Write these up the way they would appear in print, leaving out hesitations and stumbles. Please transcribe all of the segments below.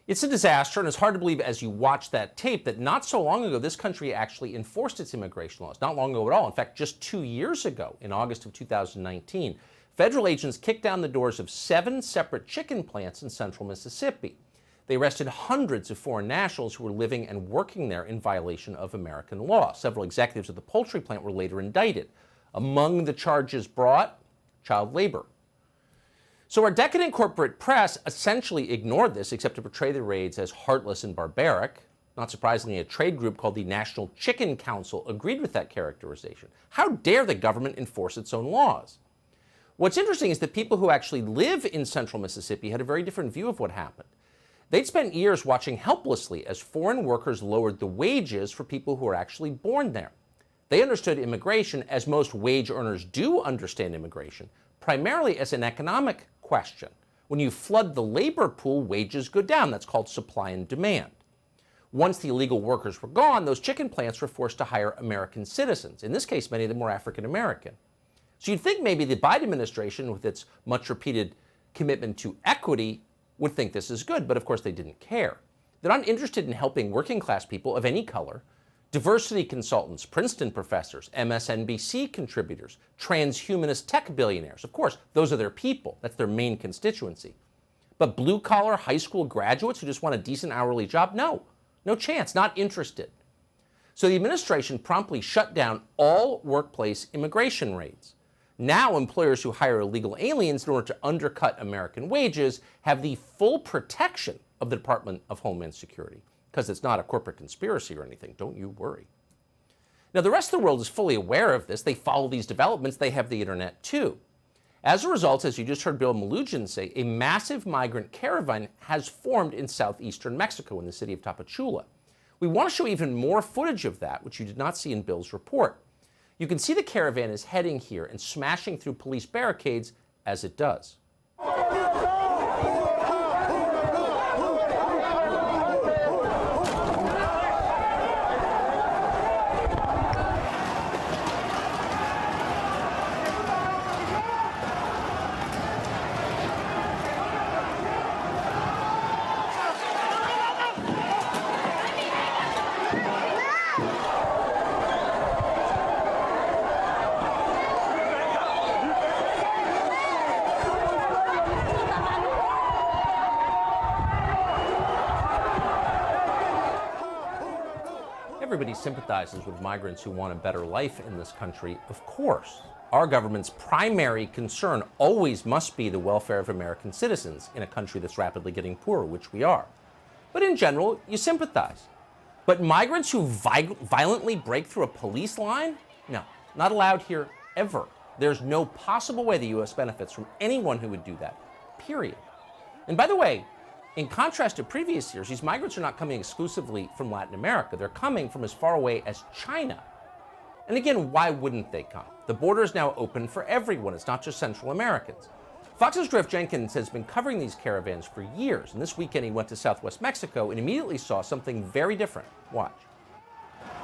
It's a disaster, and it's hard to believe as you watch that tape that not so long ago this country actually enforced its immigration laws. Not long ago at all. In fact, just 2 years ago, in August of 2019, federal agents kicked down the doors of 7 separate chicken plants in central Mississippi. They arrested hundreds of foreign nationals who were living and working there in violation of American law. Several executives of the poultry plant were later indicted. Among the charges brought, child labor. So our decadent corporate press essentially ignored this, except to portray the raids as heartless and barbaric. Not surprisingly, a trade group called the National Chicken Council agreed with that characterization. How dare the government enforce its own laws? What's interesting is that people who actually live in central Mississippi had a very different view of what happened. They'd spent years watching helplessly as foreign workers lowered the wages for people who were actually born there. They understood immigration, as most wage earners do understand immigration, primarily as an economic question. When you flood the labor pool, wages go down. That's called supply and demand. Once the illegal workers were gone, those chicken plants were forced to hire American citizens. In this case, many of them were African American. So you'd think maybe the Biden administration, with its much repeated commitment to equity, would think this is good, but of course they didn't care. They're not interested in helping working class people of any color. Diversity consultants, Princeton professors, MSNBC contributors, transhumanist tech billionaires. Of course, those are their people. That's their main constituency. But blue-collar high school graduates who just want a decent hourly job? No chance, not interested. So the administration promptly shut down all workplace immigration raids. Now employers who hire illegal aliens in order to undercut American wages have the full protection of the Department of Homeland Security. Because it's not a corporate conspiracy or anything, don't you worry. Now, the rest of the world is fully aware of this. They follow these developments. They have the internet, too. As a result, as you just heard Bill Melugin say, a massive migrant caravan has formed in southeastern Mexico in the city of Tapachula. We want to show even more footage of that, which you did not see in Bill's report. You can see the caravan is heading here and smashing through police barricades as it does. Everybody sympathizes with migrants who want a better life in this country, of course. Our government's primary concern always must be the welfare of American citizens in a country that's rapidly getting poorer, which we are. But in general, you sympathize. But migrants who violently break through a police line? No, not allowed here ever. There's no possible way the U.S. benefits from anyone who would do that, period. And by the way, in contrast to previous years, these migrants are not coming exclusively from Latin America. They're coming from as far away as China. And again, why wouldn't they come? The border is now open for everyone. It's not just Central Americans. Fox's Griff Jenkins has been covering these caravans for years, and this weekend he went to Southwest Mexico and immediately saw something very different. Watch.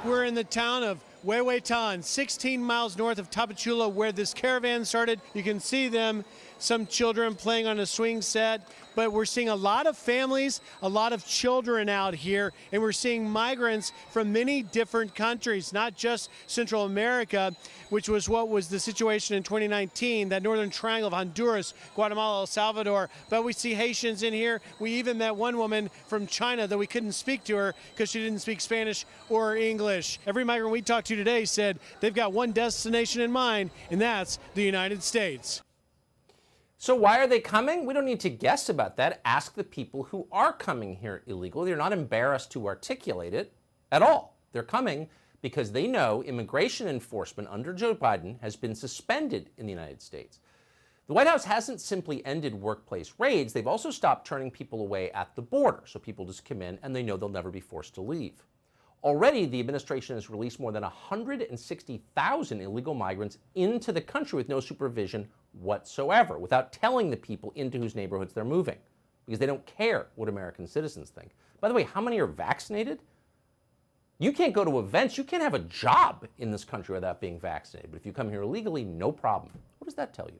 We're in the town of Huehuetan, 16 miles north of Tapachula, where this caravan started. You can see them, some children playing on a swing set, but we're seeing a lot of families, a lot of children out here, and we're seeing migrants from many different countries, not just Central America, which was what was the situation in 2019, that northern triangle of Honduras, Guatemala, El Salvador. But we see Haitians in here. We even met one woman from China, though we couldn't speak to her because she didn't speak Spanish or English. Every migrant we talked to today said they've got one destination in mind, and that's the United States. So why are they coming? We don't need to guess about that. Ask the people who are coming here illegally. They're not embarrassed to articulate it at all. They're coming because they know immigration enforcement under Joe Biden has been suspended in the United States. The White House hasn't simply ended workplace raids. They've also stopped turning people away at the border. So people just come in and they know they'll never be forced to leave. Already, the administration has released more than 160,000 illegal migrants into the country with no supervision whatsoever, without telling the people into whose neighborhoods they're moving, because they don't care what American citizens think. By the way, how many are vaccinated? You can't go to events, you can't have a job in this country without being vaccinated. But if you come here illegally, no problem. What does that tell you?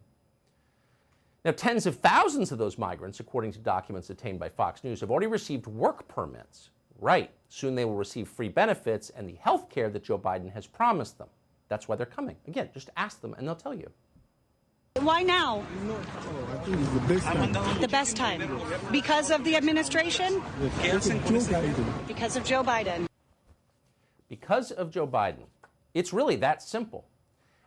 Now, tens of thousands of those migrants, according to documents obtained by Fox News, have already received work permits. Right. Soon they will receive free benefits and the health care that Joe Biden has promised them. That's why they're coming. Again, just ask them and they'll tell you. Why now? I think it's the best time. The best time. Because of the administration? Because of Joe Biden. Because of Joe Biden. It's really that simple.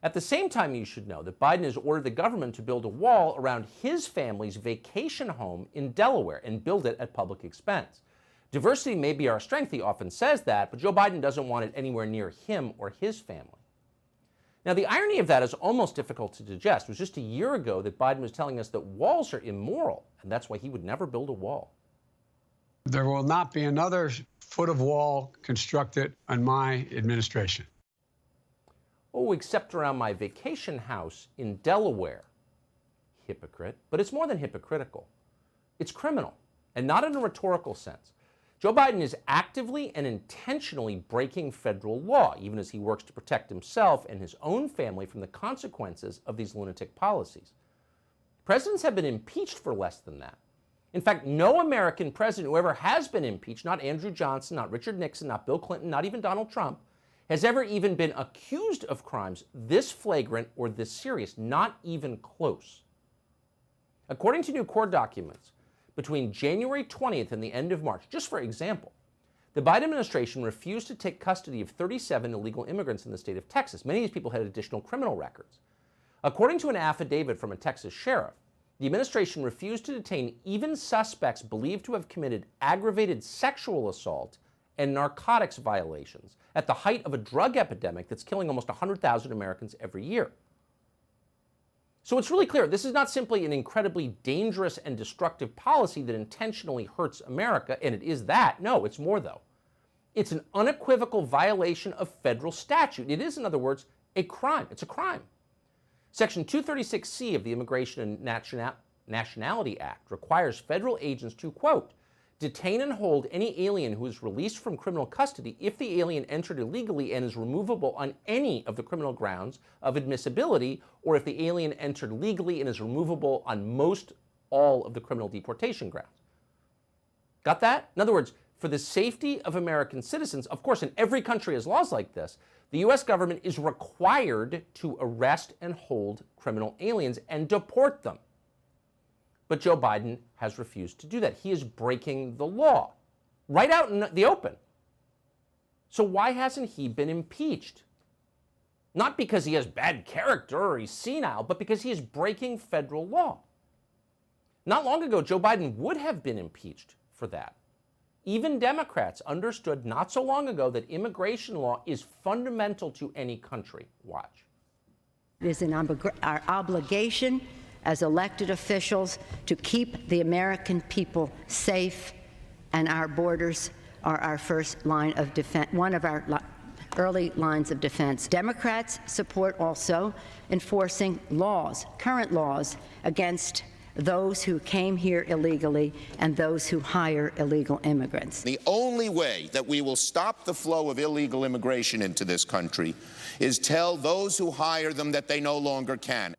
At the same time, you should know that Biden has ordered the government to build a wall around his family's vacation home in Delaware and build it at public expense. Diversity may be our strength, he often says that, but Joe Biden doesn't want it anywhere near him or his family. Now, the irony of that is almost difficult to digest. It was just a year ago that Biden was telling us that walls are immoral, and that's why he would never build a wall. There will not be another foot of wall constructed on my administration. Oh, except around my vacation house in Delaware. Hypocrite. But it's more than hypocritical. It's criminal, and not in a rhetorical sense. Joe Biden is actively and intentionally breaking federal law, even as he works to protect himself and his own family from the consequences of these lunatic policies. Presidents have been impeached for less than that. In fact, no American president who ever has been impeached, not Andrew Johnson, not Richard Nixon, not Bill Clinton, not even Donald Trump, has ever even been accused of crimes this flagrant or this serious, not even close. According to new court documents, between January 20th and the end of March, just for example, the Biden administration refused to take custody of 37 illegal immigrants in the state of Texas. Many of these people had additional criminal records. According to an affidavit from a Texas sheriff, the administration refused to detain even suspects believed to have committed aggravated sexual assault and narcotics violations at the height of a drug epidemic that's killing almost 100,000 Americans every year. So it's really clear, this is not simply an incredibly dangerous and destructive policy that intentionally hurts America, and it is that. No, it's more, though. It's an unequivocal violation of federal statute. It is, in other words, a crime. It's a crime. Section 236C of the Immigration and Nationality Act requires federal agents to, quote, detain and hold any alien who is released from criminal custody if the alien entered illegally and is removable on any of the criminal grounds of admissibility, or if the alien entered legally and is removable on most all of the criminal deportation grounds. Got that? In other words, for the safety of American citizens, of course, in every country has laws like this, the U.S. government is required to arrest and hold criminal aliens and deport them. But Joe Biden has refused to do that. He is breaking the law right out in the open. So why hasn't he been impeached? Not because he has bad character or he's senile, but because he is breaking federal law. Not long ago, Joe Biden would have been impeached for that. Even Democrats understood not so long ago that immigration law is fundamental to any country. Watch. It is our obligation as elected officials to keep the American people safe, and our borders are our first line of defense, one of our early lines of defense. Democrats support also enforcing laws, current laws, against those who came here illegally and those who hire illegal immigrants. The only way that we will stop the flow of illegal immigration into this country is tell those who hire them that they no longer can.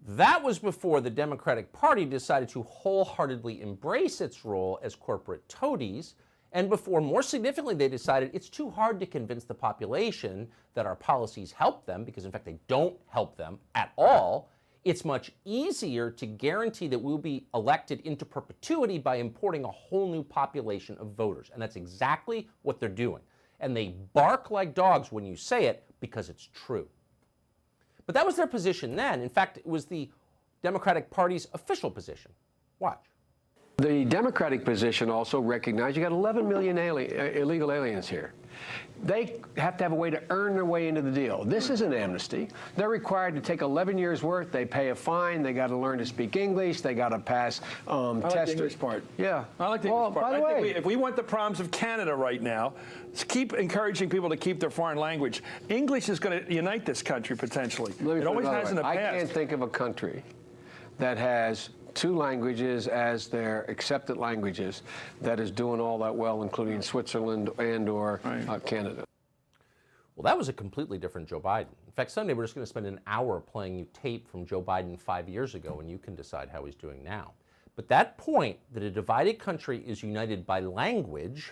That was before the Democratic Party decided to wholeheartedly embrace its role as corporate toadies, and before, more significantly, they decided it's too hard to convince the population that our policies help them, because in fact they don't help them at all. It's much easier to guarantee that we'll be elected into perpetuity by importing a whole new population of voters. And that's exactly what they're doing. And they bark like dogs when you say it because it's true. But that was their position then. In fact, it was the Democratic Party's official position. Watch. The Democratic position also recognized you got 11 million illegal aliens here. They have to have a way to earn their way into the deal. This is an amnesty. They're required to take 11 years' worth. They pay a fine. They got to learn to speak English. They got to pass tests. I like the English part. Yeah. I like the English part. By the way, if we want the problems of Canada right now, keep encouraging people to keep their foreign language. English is going to unite this country potentially. It always has in the past. I can't think of a country that has two languages as their accepted languages that is doing all that well, including Switzerland and or Canada. Well, that was a completely different Joe Biden. In fact, Sunday we're just going to spend an hour playing you tape from Joe Biden 5 years ago, and you can decide how he's doing now. But that point that a divided country is united by language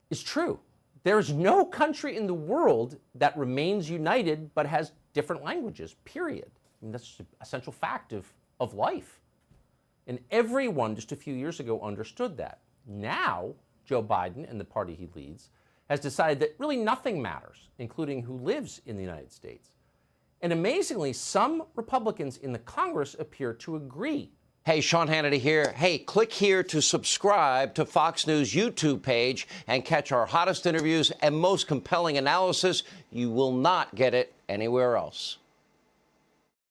is true. There is no country in the world that remains united but has different languages, period. I mean, that's an essential fact of life. And everyone just a few years ago understood that. Now, Joe Biden and the party he leads has decided that really nothing matters, including who lives in the United States. And amazingly, some Republicans in the Congress appear to agree. Hey, Sean Hannity here. Hey, click here to subscribe to Fox News YouTube page and catch our hottest interviews and most compelling analysis. You will not get it anywhere else.